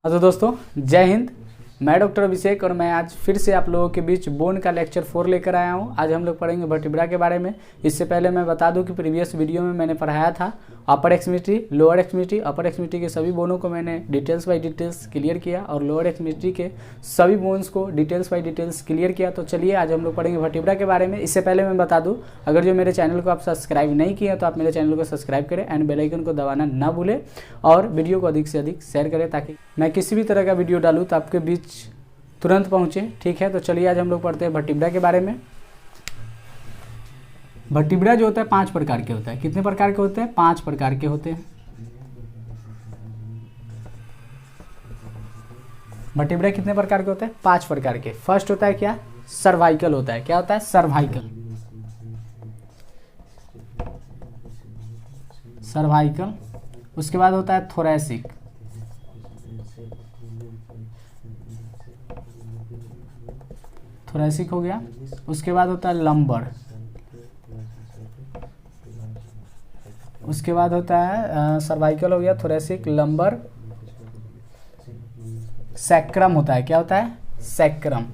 तो दोस्तों जय हिंद। मैं डॉक्टर अभिषेक और मैं आज फिर से आप लोगों के बीच बोन का लेक्चर 4 लेकर आया हूं। आज हम लोग पढ़ेंगे वर्टिब्रा के बारे में। इससे पहले मैं बता दूं कि प्रीवियस वीडियो में मैंने पढ़ाया था अपर एक्सट्रीमिटी, लोअर एक्सट्रीमिटी। अपर एक्सट्रीमिटी के सभी बोनों को मैंने डिटेल्स बाय डिटेल्स क्लियर किया और लोअर एक्सट्रीमिटी के सभी बोन्स को डिटेल्स बाय डिटेल्स क्लियर किया। तो चलिए आज हम लोग पढ़ेंगे वर्टिब्रा के बारे में। इससे पहले मैं बता दूँ, अगर जो मेरे चैनल को आप सब्सक्राइब नहीं किया तो आप मेरे चैनल को सब्सक्राइब करें एंड बेल आइकन को दबाना ना भूलें और वीडियो को अधिक से अधिक शेयर करें ताकि मैं किसी भी तरह का वीडियो डालूँ तो आपके बीच तुरंत पहुँचे। ठीक है, तो चलिए आज हम लोग पढ़ते हैं वर्टिब्रा के बारे में। वर्टिब्रा जो होता है 5 प्रकार के होता है। कितने प्रकार के होते हैं? 5 प्रकार के होते हैं। वर्टिब्रा कितने प्रकार के होते हैं? 5 प्रकार के। फर्स्ट होता है क्या? सर्वाइकल होता है। क्या होता है? सर्वाइकल। सर्वाइकल। उसके बाद होता है थोरैसिक। थोरैसिक हो गया। उसके बाद होता है लंबर। उसके बाद होता है सर्वाइकल हो गया, थोरैसिक, लंबर, सैक्रम होता है। क्या होता है? सैक्रम।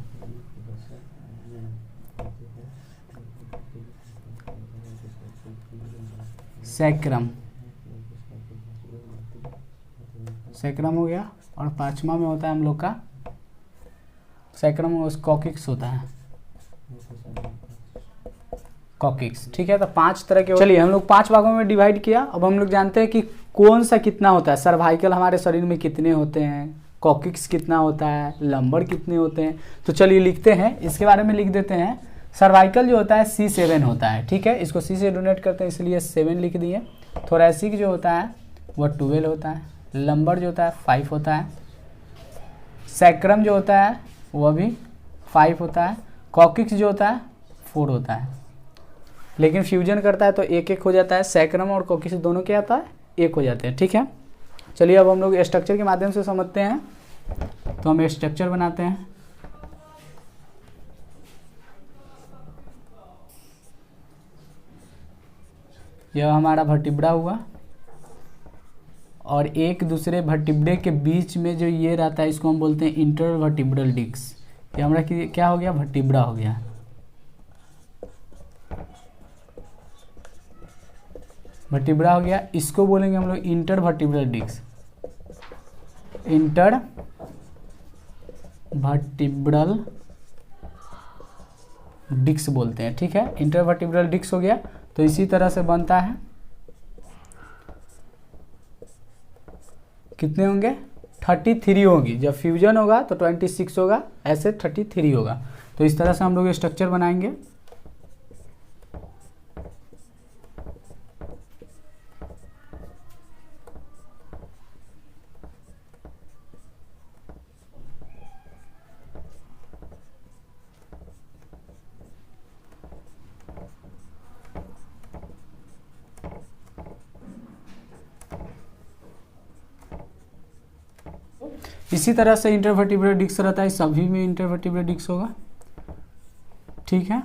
सैक्रम। सैक्रम हो गया। और 5वां में होता है हम लोग का सैक्रम, कॉकिक्स होता है। कॉकिक्स। ठीक है, तो 5 तरह के। चलिए हम लोग 5 भागों में डिवाइड किया। अब हम लोग जानते हैं कि कौन सा कितना होता है। सर्वाइकल हमारे शरीर में कितने होते हैं, कॉकिक्स कितना होता है, लंबर कितने होते हैं। तो चलिए लिखते हैं, इसके बारे में लिख देते हैं। सर्वाइकल जो होता है C7 होता है। ठीक है, इसको C से डोनेट करते हैं इसलिए 7 लिख दिए। थोरैसिक जो होता है वह 12 होता है। लंबर जो होता है 5 होता है। सैक्रम जो होता है वह भी 5 होता है। कॉकिक्स जो होता है 4 होता है। लेकिन फ्यूजन करता है तो 1-1 हो जाता है। सैक्रम और कॉकिक्स दोनों क्या आता है? 1 हो जाते हैं। ठीक है, चलिए अब हम लोग स्ट्रक्चर के माध्यम से समझते हैं। तो हम स्ट्रक्चर बनाते हैं। यह हमारा वर्टिब्रा हुआ और एक दूसरे वर्टिब्रे के बीच में जो ये रहता है इसको हम बोलते हैं इंटरवर्टिब्रल डिस्क। ये हमारा क्या हो गया? वर्टिब्रा हो गया। वर्टिब्रा हो गया। इसको बोलेंगे हम लोग इंटरवर्टिब्रल डिस्क। इंटरवर्टिब्रल डिस्क बोलते हैं। ठीक है, इंटरवर्टिब्रल डिस्क हो गया। तो इसी तरह से बनता है। कितने होंगे? 33 होगी। जब फ्यूजन होगा तो 26 होगा, ऐसे 33 होगा। तो इस तरह से हम लोग स्ट्रक्चर बनाएंगे। इसी तरह से इंटरवर्टिब्रल डिस्क रहता है, सभी में इंटरवर्टिब्रल डिस्क होगा। ठीक है,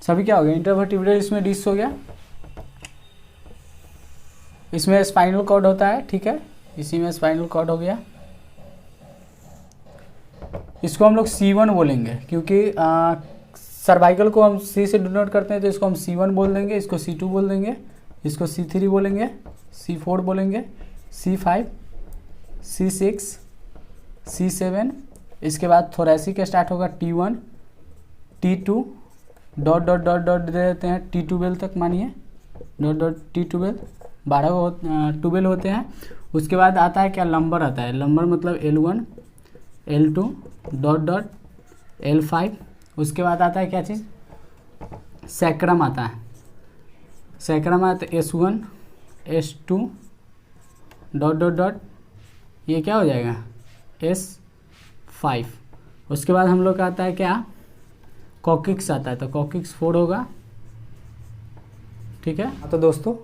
सभी क्या हो गया? इंटरवर्टिब्रल इसमें डिस्क हो गया। इसमें स्पाइनल कॉर्ड होता है। ठीक है, इसी में स्पाइनल कॉर्ड हो गया। इसको हम लोग C1 बोलेंगे क्योंकि सर्वाइकल को हम C से डिनोट करते हैं तो इसको हम C1 बोल देंगे। इसको C2 बोल देंगे। इसको C3 बोलेंगे। C4 बोलेंगे। C5, C6, C7। इसके बाद थोरैसिक स्टार्ट होगा T1, T2 dot dot dot dot दे देते हैं T12 तक, मानिए डॉट डॉट T12 12 होते हैं। उसके बाद आता है क्या? लंबर आता है। लंबर मतलब L1, L2 dot dot L5। उसके बाद आता है क्या चीज़? सैक्रम आता है। सैक्रम आता है S1, S2 dot dot dot, ये क्या हो जाएगा? S5। उसके बाद हम लोग का आता है क्या? कॉकिक्स आता है। तो कॉकिक्स 4 होगा। ठीक है, तो दोस्तों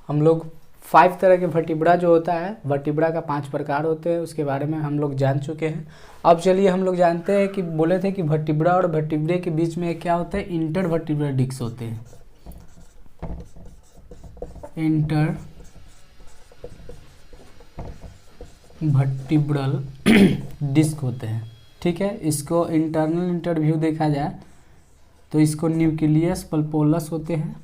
हम लोग 5 तरह के वर्टिब्रा जो होता है, वर्टिब्रा का 5 प्रकार होते हैं, उसके बारे में हम लोग जान चुके हैं। अब चलिए हम लोग जानते हैं कि बोले थे कि वर्टिब्रा और वर्टिब्रे के बीच में क्या होता है, इंटर वर्टिब्रल डिस्क होते हैं, इंटर वर्टिब्रल डिस्क होते हैं। ठीक है, इसको इंटरनल इंटरव्यू देखा जाए तो इसको न्यूक्लियस पल्पोलस होते हैं,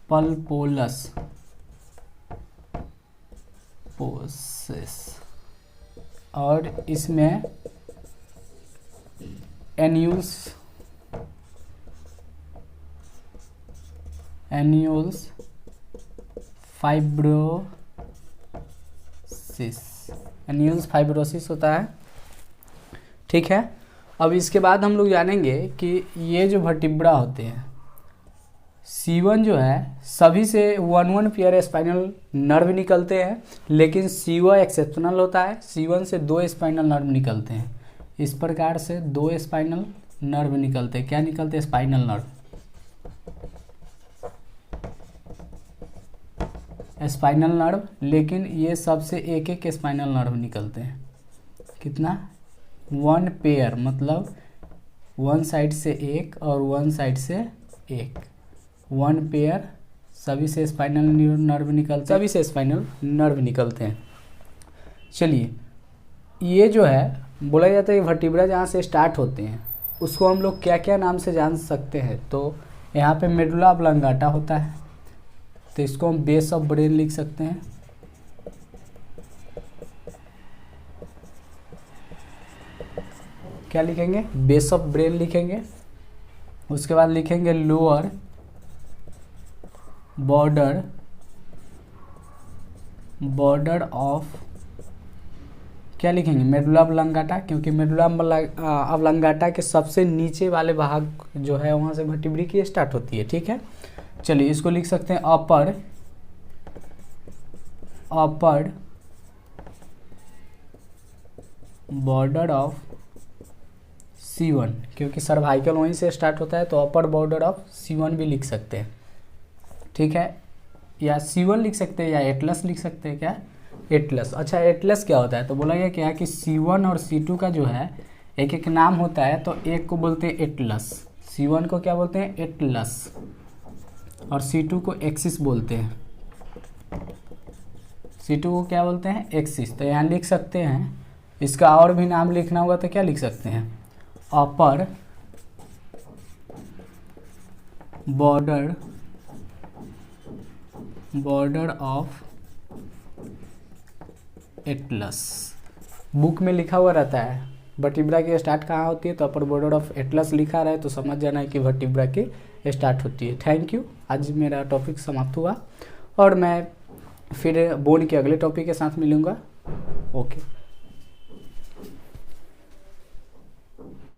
पल्पोलस पोसेस, और इसमें एन्यूल्स फाइब्रोसिस होता है। ठीक है, अब इसके बाद हम लोग जानेंगे कि ये जो वर्टिब्रा होते हैं, C1 जो है सभी से 1 पेयर स्पाइनल नर्व निकलते हैं, लेकिन C1 एक्सेप्शनल होता है, C1 से 2 स्पाइनल नर्व निकलते हैं। इस प्रकार से 2 स्पाइनल नर्व निकलते हैं। क्या निकलते हैं? स्पाइनल नर्व, स्पाइनल नर्व, लेकिन ये सबसे एक एक स्पाइनल नर्व निकलते हैं। कितना? 1 पेयर, मतलब 1 साइड से एक और 1 साइड से एक, 1 पेयर सभी से स्पाइनल नर्व निकलते हैं। चलिए, ये जो है बोला जाता है कि वर्टिब्रा जहाँ से स्टार्ट होते हैं उसको हम लोग क्या क्या नाम से जान सकते हैं। तो यहाँ पे मेडुला ऑब्लांगाटा होता है, तो इसको हम बेस ऑफ ब्रेन लिख सकते हैं। क्या लिखेंगे? बेस ऑफ ब्रेन लिखेंगे। उसके बाद लिखेंगे लोअर बॉर्डर ऑफ, क्या लिखेंगे? मेडुला ऑब्लांगाटा, क्योंकि मेडुला ऑब्लांगाटा के सबसे नीचे वाले भाग जो है वहाँ से वर्टिब्री की स्टार्ट होती है। ठीक है, चलिए इसको लिख सकते हैं अपर बॉर्डर ऑफ C1, क्योंकि सर्वाइकल वहीं से स्टार्ट होता है, तो अपर बॉर्डर ऑफ C1 भी लिख सकते हैं। ठीक है, या C1 लिख सकते हैं या एटलस लिख सकते हैं। क्या? एटलस। अच्छा, एटलस क्या होता है? तो बोला गया क्या कि C1 और C2 का जो है एक एक नाम होता है, तो एक को बोलते हैं एटलस, C1 को क्या बोलते हैं? एटलस, और C2 को एक्सिस बोलते हैं। C2 को क्या बोलते हैं? एक्सिस। तो यहाँ लिख सकते हैं, इसका और भी नाम लिखना होगा तो क्या लिख सकते हैं? Upper border of Atlas. Book में लिखा हुआ रहता है वर्टिब्रा की स्टार्ट कहाँ होती है, तो अपर बॉर्डर ऑफ एटलस लिखा रहा है तो समझ जाना है कि वर्टिब्रा की स्टार्ट होती है। थैंक यू, आज मेरा टॉपिक समाप्त हुआ और मैं फिर बोन के अगले टॉपिक के साथ मिलूँगा। ओके।